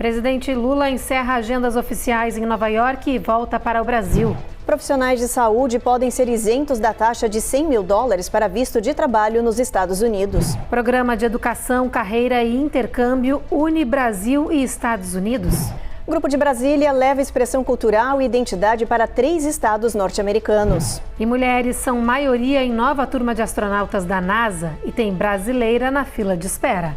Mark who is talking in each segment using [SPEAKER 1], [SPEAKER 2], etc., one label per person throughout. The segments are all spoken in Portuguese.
[SPEAKER 1] Presidente Lula encerra agendas oficiais em Nova York e volta para o Brasil.
[SPEAKER 2] Profissionais de saúde podem ser isentos da taxa de $100 mil para visto de trabalho nos Estados Unidos.
[SPEAKER 1] Programa de educação, carreira e intercâmbio une Brasil e Estados Unidos.
[SPEAKER 2] Grupo de Brasília leva expressão cultural e identidade para 3 estados norte-americanos.
[SPEAKER 1] E mulheres são maioria em nova turma de astronautas da NASA e tem brasileira na fila de espera.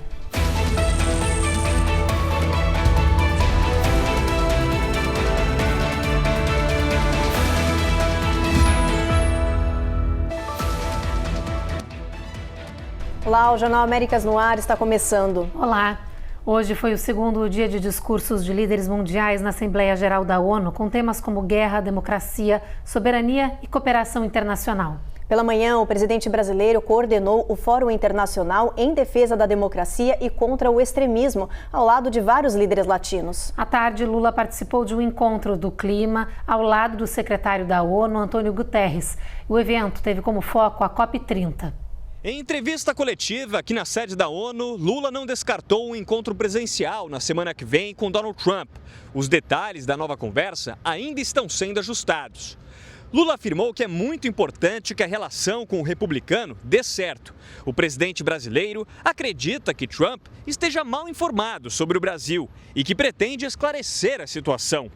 [SPEAKER 2] Olá, o Jornal Américas no Ar está começando.
[SPEAKER 1] Olá. Hoje foi o segundo dia de discursos de líderes mundiais na Assembleia Geral da ONU, com temas como guerra, democracia, soberania e cooperação internacional.
[SPEAKER 2] Pela manhã, o presidente brasileiro coordenou o Fórum Internacional em defesa da democracia e contra o extremismo, ao lado de vários líderes latinos.
[SPEAKER 1] À tarde, Lula participou de um encontro do clima ao lado do secretário da ONU, Antônio Guterres. O evento teve como foco a COP30.
[SPEAKER 3] Em entrevista coletiva aqui na sede da ONU, Lula não descartou um encontro presencial na semana que vem com Donald Trump. Os detalhes da nova conversa ainda estão sendo ajustados. Lula afirmou que é muito importante que a relação com o republicano dê certo. O presidente brasileiro acredita que Trump esteja mal informado sobre o Brasil e que pretende esclarecer a situação.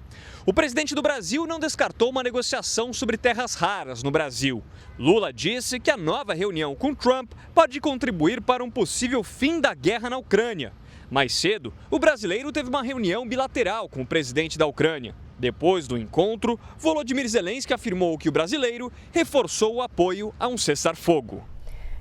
[SPEAKER 3] O presidente do Brasil não descartou uma negociação sobre terras raras no Brasil. Lula disse que a nova reunião com Trump pode contribuir para um possível fim da guerra na Ucrânia. Mais cedo, o brasileiro teve uma reunião bilateral com o presidente da Ucrânia. Depois do encontro, Volodymyr Zelensky afirmou que o brasileiro reforçou o apoio a um cessar-fogo.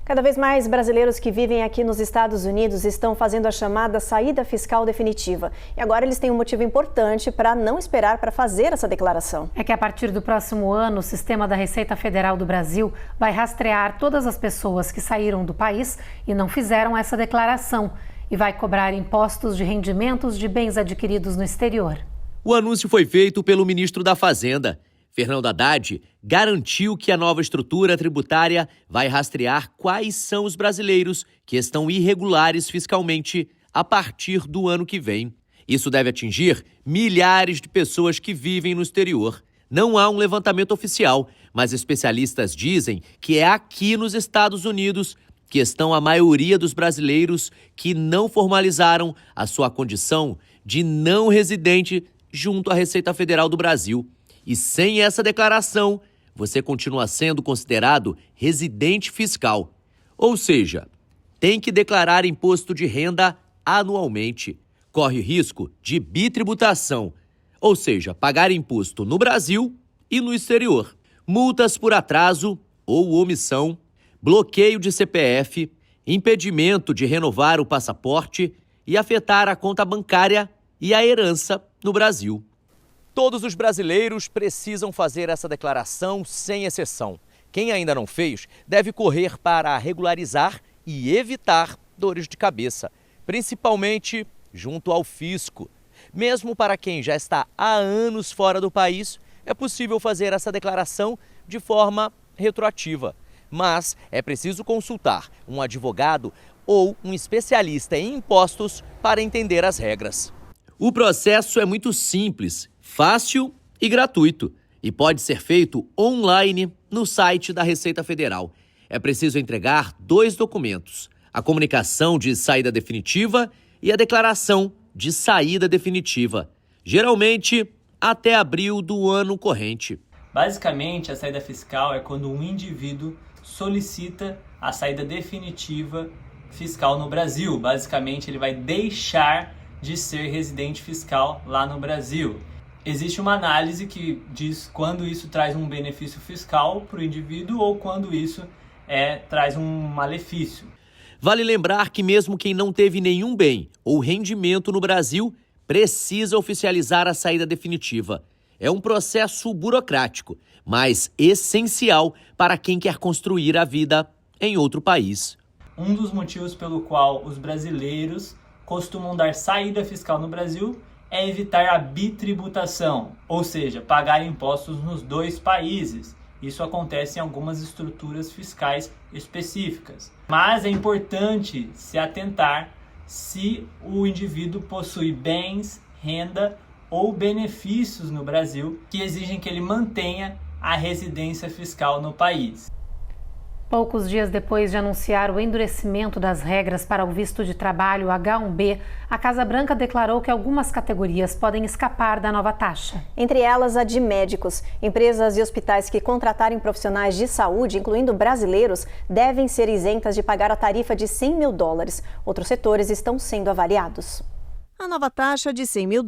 [SPEAKER 2] Cada vez mais brasileiros que vivem aqui nos Estados Unidos estão fazendo a chamada saída fiscal definitiva. E agora eles têm um motivo importante para não esperar para fazer essa declaração.
[SPEAKER 1] É que a partir do próximo ano, o sistema da Receita Federal do Brasil vai rastrear todas as pessoas que saíram do país e não fizeram essa declaração. E vai cobrar impostos de rendimentos de bens adquiridos no exterior.
[SPEAKER 4] O anúncio foi feito pelo ministro da Fazenda. Fernando Haddad garantiu que a nova estrutura tributária vai rastrear quais são os brasileiros que estão irregulares fiscalmente a partir do ano que vem. Isso deve atingir milhares de pessoas que vivem no exterior. Não há um levantamento oficial, mas especialistas dizem que é aqui nos Estados Unidos que estão a maioria dos brasileiros que não formalizaram a sua condição de não residente junto à Receita Federal do Brasil. E sem essa declaração, você continua sendo considerado residente fiscal. Ou seja, tem que declarar imposto de renda anualmente. Corre risco de bitributação, ou seja, pagar imposto no Brasil e no exterior. Multas por atraso ou omissão, bloqueio de CPF, impedimento de renovar o passaporte e afetar a conta bancária e a herança no Brasil. Todos os brasileiros precisam fazer essa declaração sem exceção. Quem ainda não fez deve correr para regularizar e evitar dores de cabeça, principalmente junto ao fisco. Mesmo para quem já está há anos fora do país, é possível fazer essa declaração de forma retroativa. Mas é preciso consultar um advogado ou um especialista em impostos para entender as regras. O processo é muito simples, fácil e gratuito e pode ser feito online no site da Receita Federal. É preciso entregar 2 documentos: a comunicação de saída definitiva e a declaração de saída definitiva, geralmente até abril do ano corrente.
[SPEAKER 5] Basicamente, a saída fiscal é quando um indivíduo solicita a saída definitiva fiscal no Brasil. Basicamente, ele vai deixar de ser residente fiscal lá no Brasil. Existe uma análise que diz quando isso traz um benefício fiscal para o indivíduo ou quando isso traz um malefício.
[SPEAKER 4] Vale lembrar que mesmo quem não teve nenhum bem ou rendimento no Brasil precisa oficializar a saída definitiva. É um processo burocrático, mas essencial para quem quer construir a vida em outro país.
[SPEAKER 5] Um dos motivos pelo qual os brasileiros costumam dar saída fiscal no Brasil é evitar a bitributação, ou seja, pagar impostos nos 2 países. Isso acontece em algumas estruturas fiscais específicas. Mas é importante se atentar se o indivíduo possui bens renda ou benefícios no Brasil que exigem que ele mantenha a residência fiscal no país.
[SPEAKER 1] Poucos dias depois de anunciar o endurecimento das regras para o visto de trabalho H-1B, a Casa Branca declarou que algumas categorias podem escapar da nova taxa.
[SPEAKER 2] Entre elas, a de médicos. Empresas e hospitais que contratarem profissionais de saúde, incluindo brasileiros, devem ser isentas de pagar a tarifa de $100 mil. Outros setores estão sendo avaliados. A nova taxa de $100 mil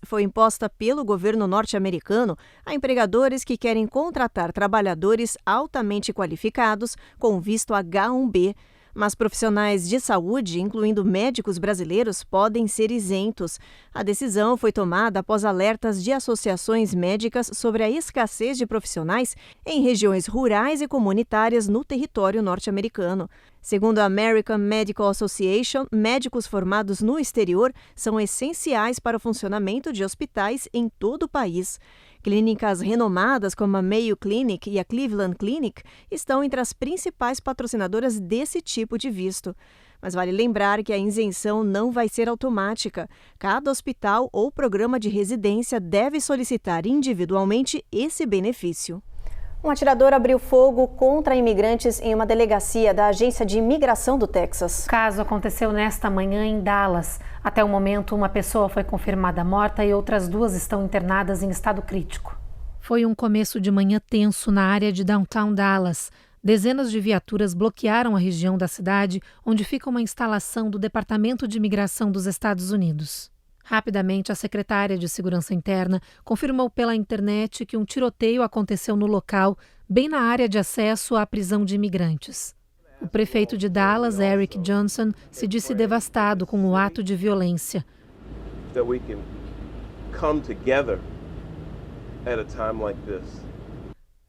[SPEAKER 2] foi imposta pelo governo norte-americano a empregadores que querem contratar trabalhadores altamente qualificados com visto H-1B. Mas profissionais de saúde, incluindo médicos brasileiros, podem ser isentos. A decisão foi tomada após alertas de associações médicas sobre a escassez de profissionais em regiões rurais e comunitárias no território norte-americano. Segundo a American Medical Association, médicos formados no exterior são essenciais para o funcionamento de hospitais em todo o país. Clínicas renomadas como a Mayo Clinic e a Cleveland Clinic estão entre as principais patrocinadoras desse tipo de visto. Mas vale lembrar que a isenção não vai ser automática. Cada hospital ou programa de residência deve solicitar individualmente esse benefício. Um atirador abriu fogo contra imigrantes em uma delegacia da Agência de Imigração do Texas.
[SPEAKER 1] O caso aconteceu nesta manhã em Dallas. Até o momento, uma pessoa foi confirmada morta e outras 2 estão internadas em estado crítico. Foi um começo de manhã tenso na área de downtown Dallas. Dezenas de viaturas bloquearam a região da cidade, onde fica uma instalação do Departamento de Imigração dos Estados Unidos. Rapidamente, a secretária de Segurança Interna confirmou pela internet que um tiroteio aconteceu no local, bem na área de acesso à prisão de imigrantes. O prefeito de Dallas, Eric Johnson, se disse devastado com o ato de violência.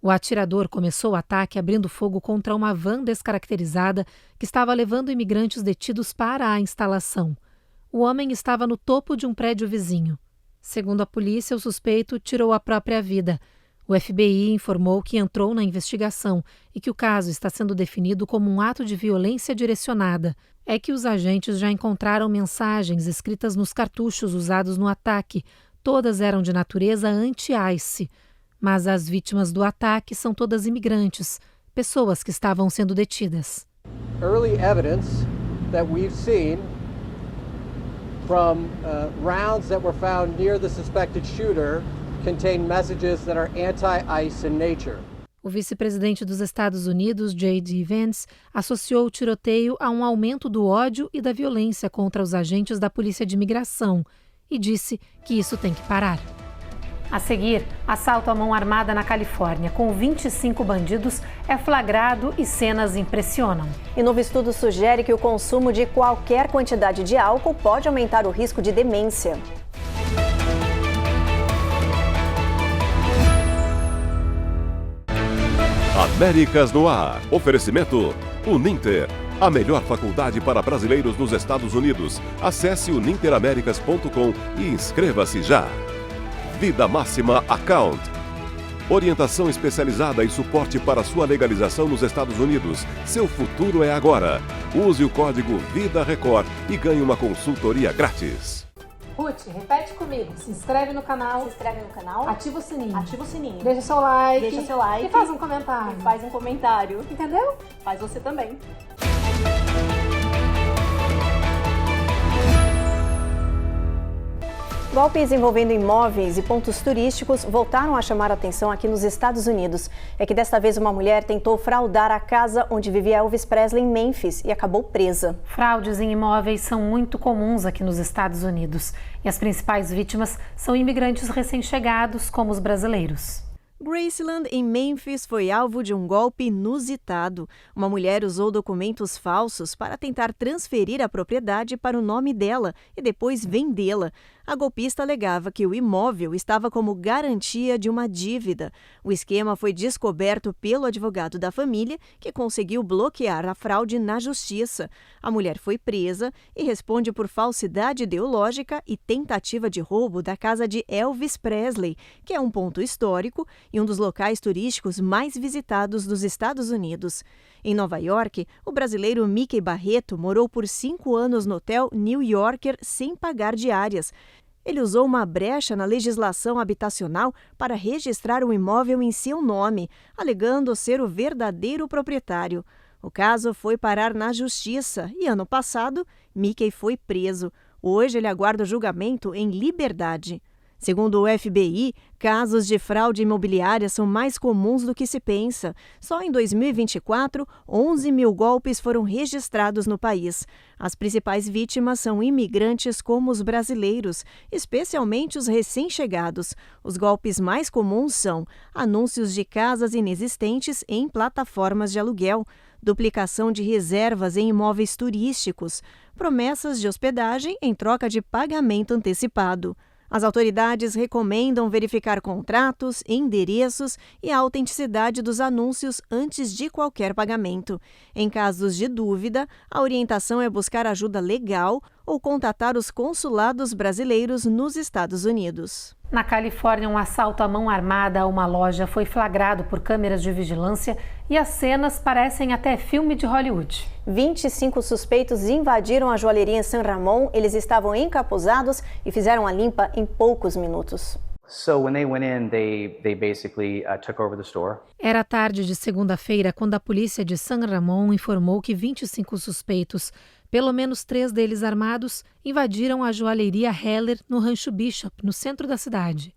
[SPEAKER 1] O atirador começou o ataque abrindo fogo contra uma van descaracterizada que estava levando imigrantes detidos para a instalação. O homem estava no topo de um prédio vizinho. Segundo a polícia, o suspeito tirou a própria vida. O FBI informou que entrou na investigação e que o caso está sendo definido como um ato de violência direcionada. É que os agentes já encontraram mensagens escritas nos cartuchos usados no ataque. Todas eram de natureza anti-ICE. Mas as vítimas do ataque são todas imigrantes, pessoas que estavam sendo detidas.
[SPEAKER 6] Early evidence that we've seen from rounds that were found near the suspected shooter contain messages that are anti-ICE in nature.
[SPEAKER 1] O vice-presidente dos Estados Unidos, J.D. Vance, associou o tiroteio a um aumento do ódio e da violência contra os agentes da Polícia de Imigração e disse que isso tem que parar. A seguir, assalto à mão armada na Califórnia, com 25 bandidos, é flagrado e cenas impressionam.
[SPEAKER 2] E novo estudo sugere que o consumo de qualquer quantidade de álcool pode aumentar o risco de demência.
[SPEAKER 7] Américas no ar. Oferecimento Uninter, a melhor faculdade para brasileiros nos Estados Unidos. Acesse uninteraméricas.com e inscreva-se já. Vida Máxima Account. Orientação especializada e suporte para sua legalização nos Estados Unidos. Seu futuro é agora. Use o código Vida Record e ganhe uma consultoria grátis.
[SPEAKER 1] Ruth, repete comigo. Se inscreve no canal. Ativa o sininho. Deixa seu like. E faz um comentário. Entendeu?
[SPEAKER 2] Faz você também. Golpes envolvendo imóveis e pontos turísticos voltaram a chamar a atenção aqui nos Estados Unidos. É que desta vez uma mulher tentou fraudar a casa onde vivia Elvis Presley em Memphis e acabou presa.
[SPEAKER 1] Fraudes em imóveis são muito comuns aqui nos Estados Unidos. E as principais vítimas são imigrantes recém-chegados, como os brasileiros.
[SPEAKER 2] Graceland, em Memphis, foi alvo de um golpe inusitado. Uma mulher usou documentos falsos para tentar transferir a propriedade para o nome dela e depois vendê-la. A golpista alegava que o imóvel estava como garantia de uma dívida. O esquema foi descoberto pelo advogado da família, que conseguiu bloquear a fraude na justiça. A mulher foi presa e responde por falsidade ideológica e tentativa de roubo da casa de Elvis Presley, que é um ponto histórico e um dos locais turísticos mais visitados dos Estados Unidos. Em Nova York, o brasileiro Mickey Barreto morou por 5 anos no hotel New Yorker sem pagar diárias.
[SPEAKER 8] Ele usou uma brecha na legislação habitacional para registrar um imóvel em seu nome, alegando ser o verdadeiro proprietário. O caso foi parar na justiça e, ano passado, Mickey foi preso. Hoje, ele aguarda o julgamento em liberdade. Segundo o FBI, casos de fraude imobiliária são mais comuns do que se pensa. Só em 2024, 11 mil golpes foram registrados no país. As principais vítimas são imigrantes como os brasileiros, especialmente os recém-chegados. Os golpes mais comuns são anúncios de casas inexistentes em plataformas de aluguel, duplicação de reservas em imóveis turísticos, promessas de hospedagem em troca de pagamento antecipado. As autoridades recomendam verificar contratos, endereços e a autenticidade dos anúncios antes de qualquer pagamento. Em casos de dúvida, a orientação é buscar ajuda legal ou contatar os consulados brasileiros nos Estados Unidos.
[SPEAKER 1] Na Califórnia, um assalto à mão armada a uma loja foi flagrado por câmeras de vigilância e as cenas parecem até filme de Hollywood.
[SPEAKER 2] 25 suspeitos invadiram a joalheria em San Ramon. Eles estavam encapuzados e fizeram a limpa em poucos minutos.
[SPEAKER 1] Era tarde de segunda-feira quando a polícia de San Ramon informou que 25 suspeitos, pelo menos 3 deles armados, invadiram a joalheria Heller no Rancho Bishop, no centro da cidade.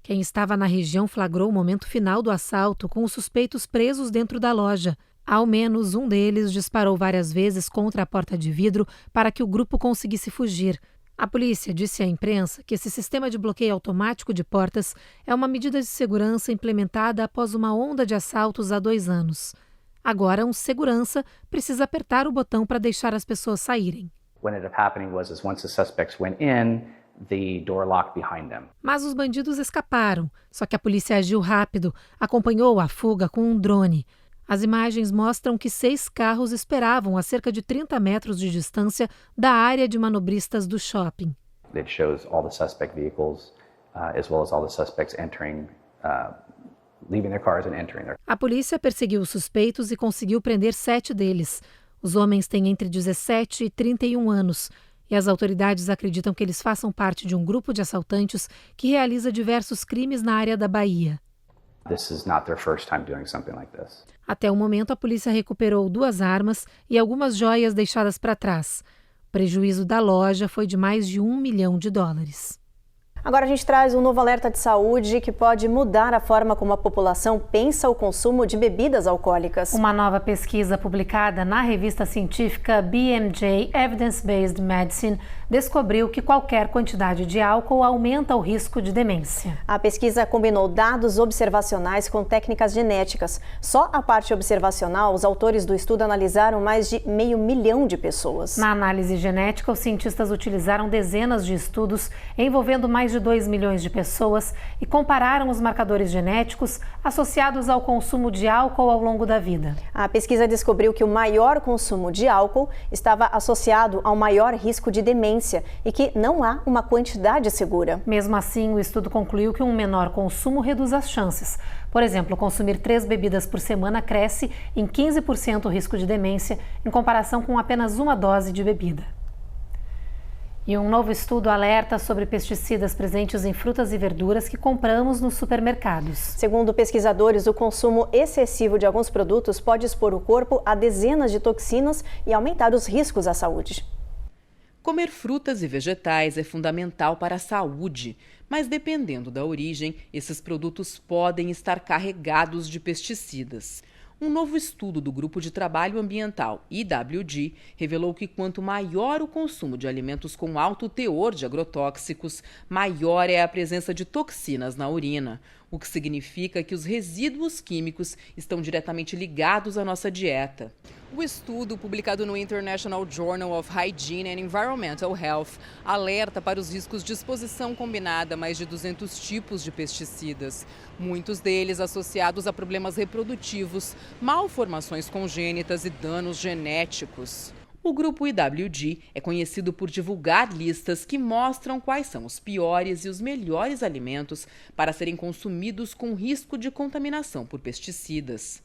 [SPEAKER 1] Quem estava na região flagrou o momento final do assalto com os suspeitos presos dentro da loja. Ao menos um deles disparou várias vezes contra a porta de vidro para que o grupo conseguisse fugir. A polícia disse à imprensa que esse sistema de bloqueio automático de portas é uma medida de segurança implementada após uma onda de assaltos há 2 anos. Agora, um segurança precisa apertar o botão para deixar as pessoas saírem. Mas os bandidos escaparam, só que a polícia agiu rápido, acompanhou a fuga com um drone. As imagens mostram que 6 carros esperavam a cerca de 30 metros de distância da área de manobristas do shopping.
[SPEAKER 9] It shows all the suspect vehicles, as well as all the suspects entering, leaving their cars and entering their.
[SPEAKER 1] A polícia perseguiu os suspeitos e conseguiu prender 7 deles. Os homens têm entre 17 e 31 anos. E as autoridades acreditam que eles façam parte de um grupo de assaltantes que realiza diversos crimes na área da Bahia.
[SPEAKER 9] This is not their first time doing something like this.
[SPEAKER 1] Até o momento, a polícia recuperou 2 armas e algumas joias deixadas para trás. O prejuízo da loja foi de mais de $1 milhão.
[SPEAKER 2] Agora a gente traz um novo alerta de saúde que pode mudar a forma como a população pensa o consumo de bebidas alcoólicas.
[SPEAKER 1] Uma nova pesquisa publicada na revista científica BMJ Evidence-Based Medicine descobriu que qualquer quantidade de álcool aumenta o risco de demência.
[SPEAKER 2] A pesquisa combinou dados observacionais com técnicas genéticas. Só a parte observacional, os autores do estudo analisaram mais de 500 mil de pessoas.
[SPEAKER 1] Na análise genética, os cientistas utilizaram dezenas de estudos envolvendo mais de 2 milhões de pessoas e compararam os marcadores genéticos associados ao consumo de álcool ao longo da vida.
[SPEAKER 2] A pesquisa descobriu que o maior consumo de álcool estava associado ao maior risco de demência e que não há uma quantidade segura.
[SPEAKER 1] Mesmo assim, o estudo concluiu que um menor consumo reduz as chances. Por exemplo, consumir 3 bebidas por semana cresce em 15% o risco de demência em comparação com apenas uma dose de bebida. E um novo estudo alerta sobre pesticidas presentes em frutas e verduras que compramos nos supermercados.
[SPEAKER 2] Segundo pesquisadores, o consumo excessivo de alguns produtos pode expor o corpo a dezenas de toxinas e aumentar os riscos à saúde.
[SPEAKER 10] Comer frutas e vegetais é fundamental para a saúde, mas dependendo da origem, esses produtos podem estar carregados de pesticidas. Um novo estudo do Grupo de Trabalho Ambiental, IWG, revelou que quanto maior o consumo de alimentos com alto teor de agrotóxicos, maior é a presença de toxinas na urina, o que significa que os resíduos químicos estão diretamente ligados à nossa dieta. O estudo, publicado no International Journal of Hygiene and Environmental Health, alerta para os riscos de exposição combinada a mais de 200 tipos de pesticidas, muitos deles associados a problemas reprodutivos, malformações congênitas e danos genéticos. O grupo IWG é conhecido por divulgar listas que mostram quais são os piores e os melhores alimentos para serem consumidos com risco de contaminação por pesticidas.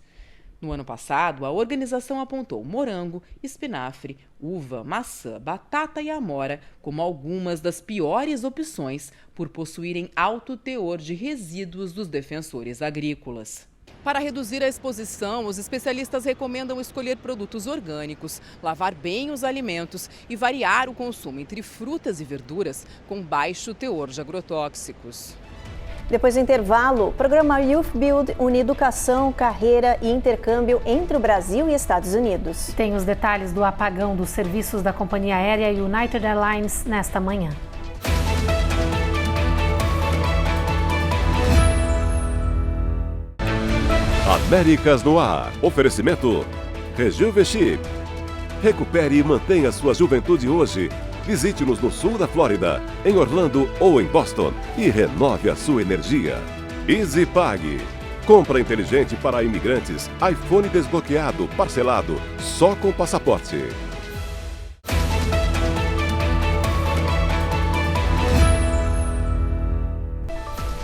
[SPEAKER 10] No ano passado, a organização apontou morango, espinafre, uva, maçã, batata e amora como algumas das piores opções por possuírem alto teor de resíduos dos defensores agrícolas. Para reduzir a exposição, os especialistas recomendam escolher produtos orgânicos, lavar bem os alimentos e variar o consumo entre frutas e verduras com baixo teor de agrotóxicos.
[SPEAKER 2] Depois do intervalo, o programa Youth Build une educação, carreira e intercâmbio entre o Brasil e Estados Unidos.
[SPEAKER 1] Tem os detalhes do apagão dos serviços da companhia aérea United Airlines nesta manhã.
[SPEAKER 7] Américas no Ar. Oferecimento Rejuvenesce. Recupere e mantenha sua juventude hoje. Visite-nos no sul da Flórida, em Orlando ou em Boston e renove a sua energia. EasyPag. Compra inteligente para imigrantes. iPhone desbloqueado, parcelado, só com passaporte.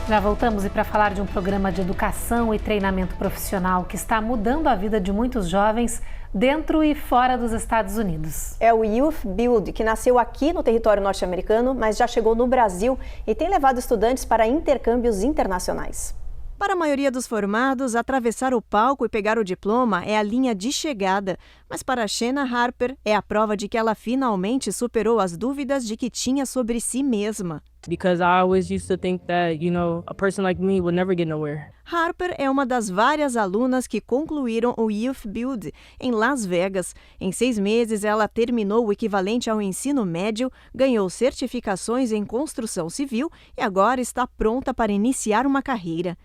[SPEAKER 1] Já voltamos e para falar de um programa de educação e treinamento profissional que está mudando a vida de muitos jovens dentro e fora dos Estados Unidos.
[SPEAKER 2] É o Youth Build, que nasceu aqui no território norte-americano, mas já chegou no Brasil e tem levado estudantes para intercâmbios internacionais.
[SPEAKER 8] Para a maioria dos formados, atravessar o palco e pegar o diploma é a linha de chegada. Mas para Shanna Harper, é a prova de que ela finalmente superou as dúvidas de que tinha sobre si mesma.
[SPEAKER 11] Because I always used to think that, a person like me would never get nowhere.
[SPEAKER 8] Harper é uma das várias alunas que concluíram o Youth Build em Las Vegas. Em 6 meses, ela terminou o equivalente ao ensino médio, ganhou certificações em construção civil e agora está pronta para iniciar uma carreira.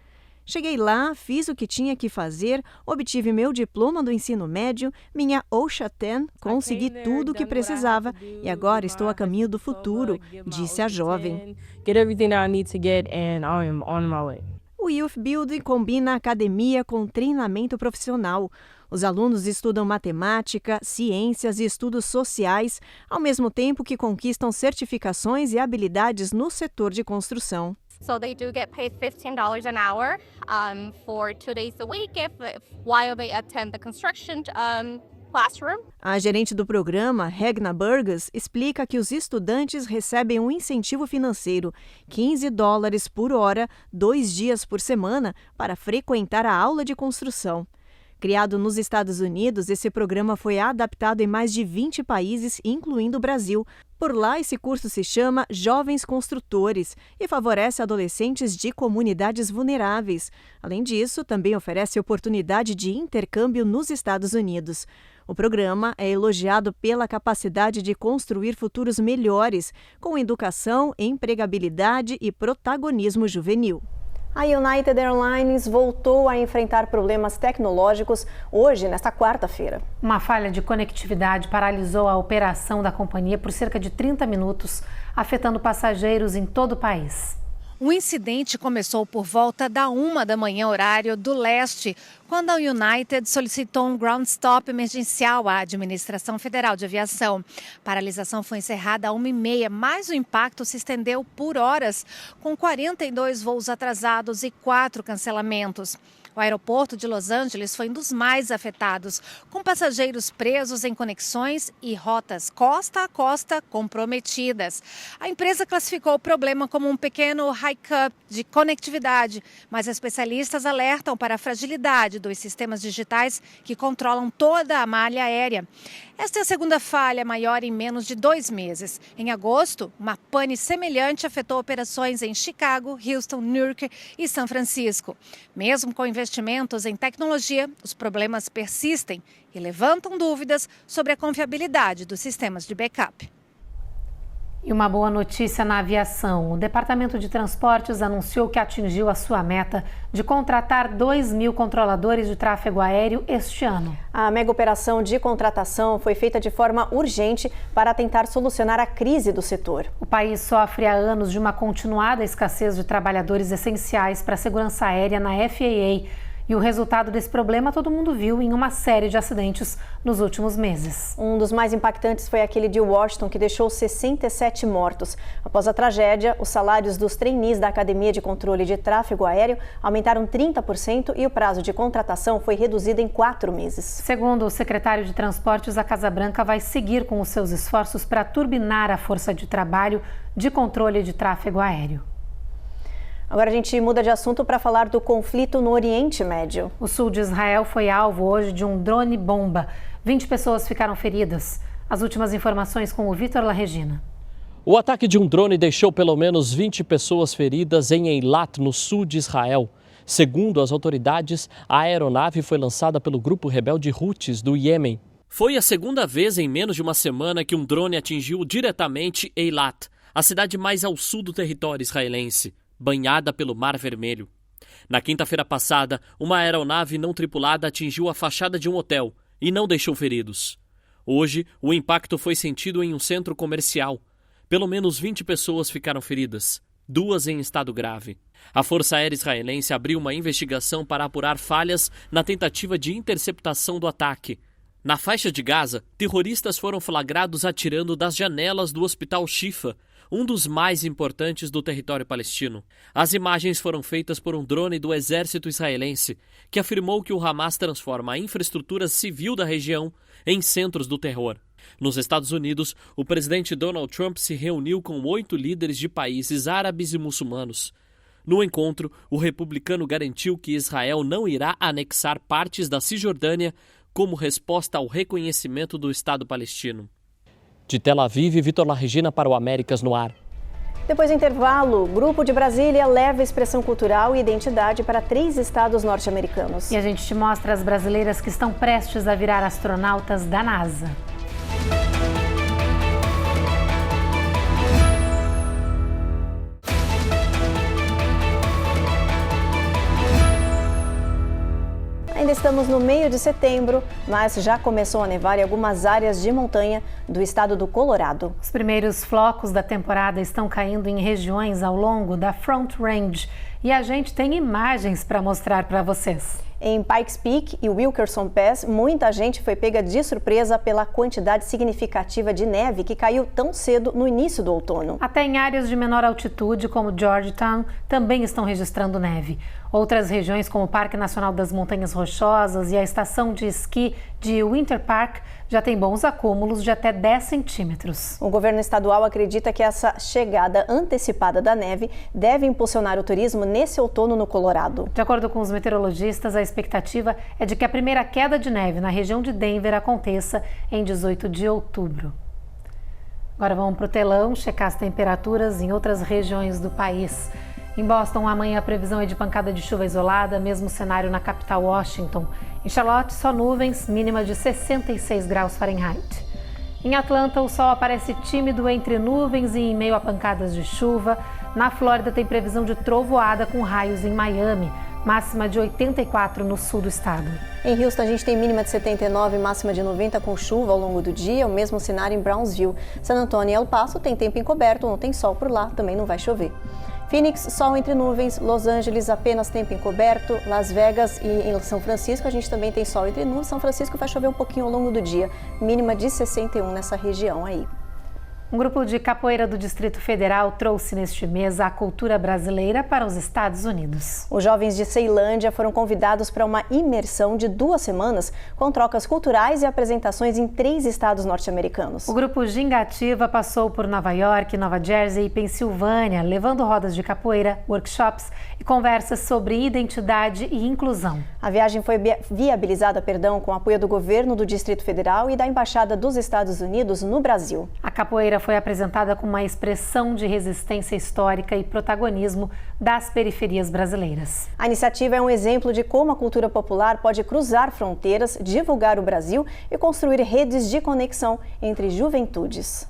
[SPEAKER 8] Cheguei lá, fiz o que tinha que fazer, obtive meu diploma do ensino médio, minha OSHA 10, consegui tudo o que precisava e agora estou a caminho do futuro, disse a jovem.
[SPEAKER 11] Get everything that I need to get and I'm on my way.
[SPEAKER 8] O Youth Build combina academia com treinamento profissional. Os alunos estudam matemática, ciências e estudos sociais, ao mesmo tempo que conquistam certificações e habilidades no setor de construção.
[SPEAKER 12] So they do get paid $15 an hour for 2 days a week while they attend the construction classroom.
[SPEAKER 8] A gerente do programa, Regna Burgess, explica que os estudantes recebem um incentivo financeiro, $15 por hora, 2 dias por semana, para frequentar a aula de construção. Criado nos Estados Unidos, esse programa foi adaptado em mais de 20 países, incluindo o Brasil. Por lá, esse curso se chama Jovens Construtores e favorece adolescentes de comunidades vulneráveis. Além disso, também oferece oportunidade de intercâmbio nos Estados Unidos. O programa é elogiado pela capacidade de construir futuros melhores, com educação, empregabilidade e protagonismo juvenil.
[SPEAKER 2] A United Airlines voltou a enfrentar problemas tecnológicos hoje, nesta quarta-feira.
[SPEAKER 1] Uma falha de conectividade paralisou a operação da companhia por cerca de 30 minutos, afetando passageiros em todo o país.
[SPEAKER 13] O incidente começou por volta da 1 da manhã, horário do leste, quando a United solicitou um ground stop emergencial à Administração Federal de Aviação. A paralisação foi encerrada às 1h30, mas o impacto se estendeu por horas, com 42 voos atrasados e 4 cancelamentos. O aeroporto de Los Angeles foi um dos mais afetados, com passageiros presos em conexões e rotas costa a costa comprometidas. A empresa classificou o problema como um pequeno hiccup de conectividade, mas especialistas alertam para a fragilidade dos sistemas digitais que controlam toda a malha aérea. Esta é a segunda falha maior em menos de 2 meses. Em agosto, uma pane semelhante afetou operações em Chicago, Houston, Newark e São Francisco. Mesmo com investimentos em tecnologia, os problemas persistem e levantam dúvidas sobre a confiabilidade dos sistemas de backup.
[SPEAKER 1] E uma boa notícia na aviação. O Departamento de Transportes anunciou que atingiu a sua meta de contratar 2.000 controladores de tráfego aéreo este ano.
[SPEAKER 2] A mega operação de contratação foi feita de forma urgente para tentar solucionar a crise do setor.
[SPEAKER 1] O país sofre há anos de uma continuada escassez de trabalhadores essenciais para a segurança aérea na FAA. E o resultado desse problema todo mundo viu em uma série de acidentes nos últimos meses.
[SPEAKER 2] Um dos mais impactantes foi aquele de Washington, que deixou 67 mortos. Após a tragédia, os salários dos trainees da Academia de Controle de Tráfego Aéreo aumentaram 30% e o prazo de contratação foi reduzido em 4 meses.
[SPEAKER 1] Segundo o secretário de Transportes, a Casa Branca vai seguir com os seus esforços para turbinar a força de trabalho de controle de tráfego aéreo.
[SPEAKER 2] Agora a gente muda de assunto para falar do conflito no Oriente Médio.
[SPEAKER 1] O sul de Israel foi alvo hoje de um drone-bomba. 20 pessoas ficaram feridas. As últimas informações com o Vitor La Regina.
[SPEAKER 14] O ataque de um drone deixou pelo menos 20 pessoas feridas em Eilat, no sul de Israel. Segundo as autoridades, a aeronave foi lançada pelo grupo rebelde Houthis do Iêmen. Foi a segunda vez em menos de uma semana que um drone atingiu diretamente Eilat, a cidade mais ao sul do território israelense, banhada pelo Mar Vermelho. Na quinta-feira passada, uma aeronave não tripulada atingiu a fachada de um hotel e não deixou feridos. Hoje, o impacto foi sentido em um centro comercial. Pelo menos 20 pessoas ficaram feridas, 2 em estado grave. A Força Aérea Israelense abriu uma investigação para apurar falhas na tentativa de interceptação do ataque. Na faixa de Gaza, terroristas foram flagrados atirando das janelas do Hospital Shifa, um dos mais importantes do território palestino. As imagens foram feitas por um drone do exército israelense, que afirmou que o Hamas transforma a infraestrutura civil da região em centros do terror. Nos Estados Unidos, o presidente Donald Trump se reuniu com 8 líderes de países árabes e muçulmanos. No encontro, o republicano garantiu que Israel não irá anexar partes da Cisjordânia como resposta ao reconhecimento do Estado palestino. De Tel Aviv, Vitor La Regina para o Américas no Ar.
[SPEAKER 2] Depois do intervalo, o Grupo de Brasília leva expressão cultural e identidade para 3 estados norte-americanos.
[SPEAKER 1] E a gente te mostra as brasileiras que estão prestes a virar astronautas da NASA.
[SPEAKER 2] Ainda estamos no meio de setembro, mas já começou a nevar em algumas áreas de montanha do estado do Colorado.
[SPEAKER 1] Os primeiros flocos da temporada estão caindo em regiões ao longo da Front Range e a gente tem imagens para mostrar para vocês.
[SPEAKER 2] Em Pikes Peak e Wilkerson Pass, muita gente foi pega de surpresa pela quantidade significativa de neve que caiu tão cedo no início do outono.
[SPEAKER 1] Até em áreas de menor altitude, como Georgetown, também estão registrando neve. Outras regiões, como o Parque Nacional das Montanhas Rochosas e a estação de esqui de Winter Park, já tem bons acúmulos de até 10 centímetros.
[SPEAKER 2] O governo estadual acredita que essa chegada antecipada da neve deve impulsionar o turismo nesse outono no Colorado.
[SPEAKER 1] De acordo com os meteorologistas, a expectativa é de que a primeira queda de neve na região de Denver aconteça em 18 de outubro. Agora vamos para o telão checar as temperaturas em outras regiões do país. Em Boston, amanhã a previsão é de pancada de chuva isolada, mesmo cenário na capital Washington. Em Charlotte, só nuvens, mínima de 66 graus Fahrenheit. Em Atlanta, o sol aparece tímido entre nuvens e em meio a pancadas de chuva. Na Flórida, tem previsão de trovoada com raios em Miami, máxima de 84 no sul do estado.
[SPEAKER 2] Em Houston, a gente tem mínima de 79 e máxima de 90 com chuva ao longo do dia, o mesmo cenário em Brownsville. San Antonio e El Paso tem tempo encoberto, não tem sol por lá, também não vai chover. Phoenix, sol entre nuvens. Los Angeles, apenas tempo encoberto. Las Vegas e em São Francisco, a gente também tem sol entre nuvens. São Francisco vai chover um pouquinho ao longo do dia, mínima de 61 nessa região aí.
[SPEAKER 1] Um grupo de capoeira do Distrito Federal trouxe neste mês a cultura brasileira para os Estados Unidos.
[SPEAKER 2] Os jovens de Ceilândia foram convidados para uma imersão de 2 semanas com trocas culturais e apresentações em 3 estados norte-americanos.
[SPEAKER 1] O grupo Gingativa passou por Nova York, Nova Jersey e Pensilvânia, levando rodas de capoeira, workshops e conversas sobre identidade e inclusão.
[SPEAKER 2] A viagem foi viabilizada, com o apoio do governo do Distrito Federal e da Embaixada dos Estados Unidos no Brasil.
[SPEAKER 1] A capoeira foi apresentada como uma expressão de resistência histórica e protagonismo das periferias brasileiras.
[SPEAKER 2] A iniciativa é um exemplo de como a cultura popular pode cruzar fronteiras, divulgar o Brasil e construir redes de conexão entre juventudes.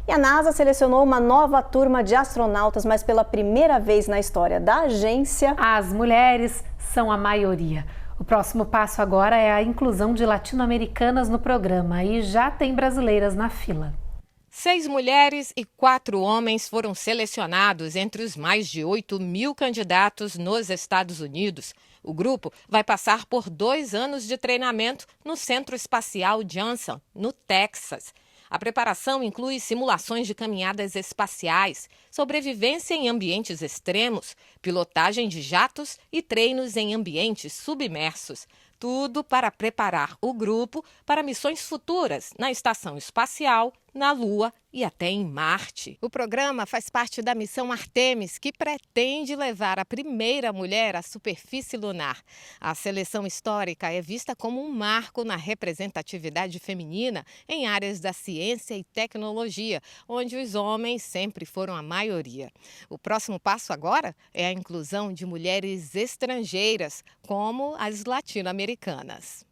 [SPEAKER 2] E a NASA selecionou uma nova turma de astronautas, mas pela primeira vez na história da agência,
[SPEAKER 1] as mulheres são a maioria. O próximo passo agora é a inclusão de latino-americanas no programa e já tem brasileiras na fila.
[SPEAKER 15] 6 mulheres e 4 homens foram selecionados entre os mais de 8.000 candidatos nos Estados Unidos O grupo vai passar por 2 anos de treinamento no Centro Espacial Johnson, no Texas. A preparação inclui simulações de caminhadas espaciais, sobrevivência em ambientes extremos, pilotagem de jatos e treinos em ambientes submersos. Tudo para preparar o grupo para missões futuras na Estação Espacial, na Lua e até em Marte. O programa faz parte da missão Artemis, que pretende levar a primeira mulher à superfície lunar. A seleção histórica é vista como um marco na representatividade feminina em áreas da ciência e tecnologia, onde os homens sempre foram a maioria. O próximo passo agora é a inclusão de mulheres estrangeiras, como as latino-americanas.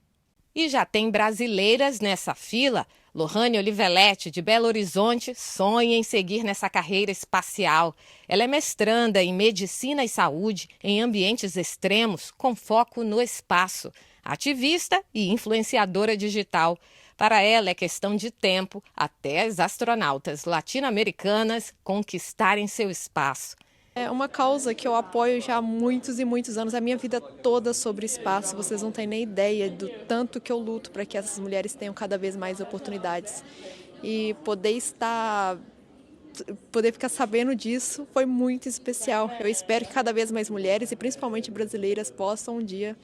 [SPEAKER 15] E já tem brasileiras nessa fila. Lohane Olivelete, de Belo Horizonte, sonha em seguir nessa carreira espacial. Ela é mestranda em Medicina e Saúde em ambientes extremos, com foco no espaço. Ativista e influenciadora digital. Para ela é questão de tempo até as astronautas latino-americanas conquistarem seu espaço.
[SPEAKER 16] É uma causa que eu apoio já há muitos e muitos anos, a minha vida toda sobre espaço. Vocês não têm nem ideia do tanto que eu luto para que essas mulheres tenham cada vez mais oportunidades. E poder ficar sabendo disso foi muito especial. Eu espero que cada vez mais mulheres, e principalmente brasileiras, possam um dia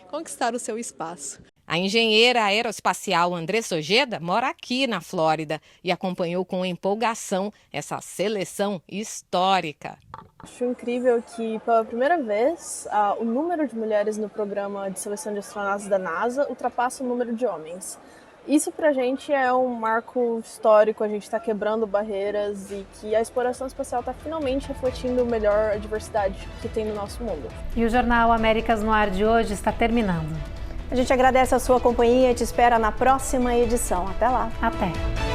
[SPEAKER 16] conquistar o seu espaço.
[SPEAKER 15] A engenheira aeroespacial Andressa Ojeda mora aqui na Flórida e acompanhou com empolgação essa seleção histórica.
[SPEAKER 17] Acho incrível que, pela primeira vez, o número de mulheres no programa de seleção de astronautas da NASA ultrapassa o número de homens. Isso pra gente é um marco histórico, a gente está quebrando barreiras e que a exploração espacial está finalmente refletindo melhor a diversidade que tem no nosso mundo.
[SPEAKER 1] E o Jornal Américas no Ar de hoje está terminando.
[SPEAKER 2] A gente agradece a sua companhia e te espera na próxima edição. Até lá.
[SPEAKER 1] Até.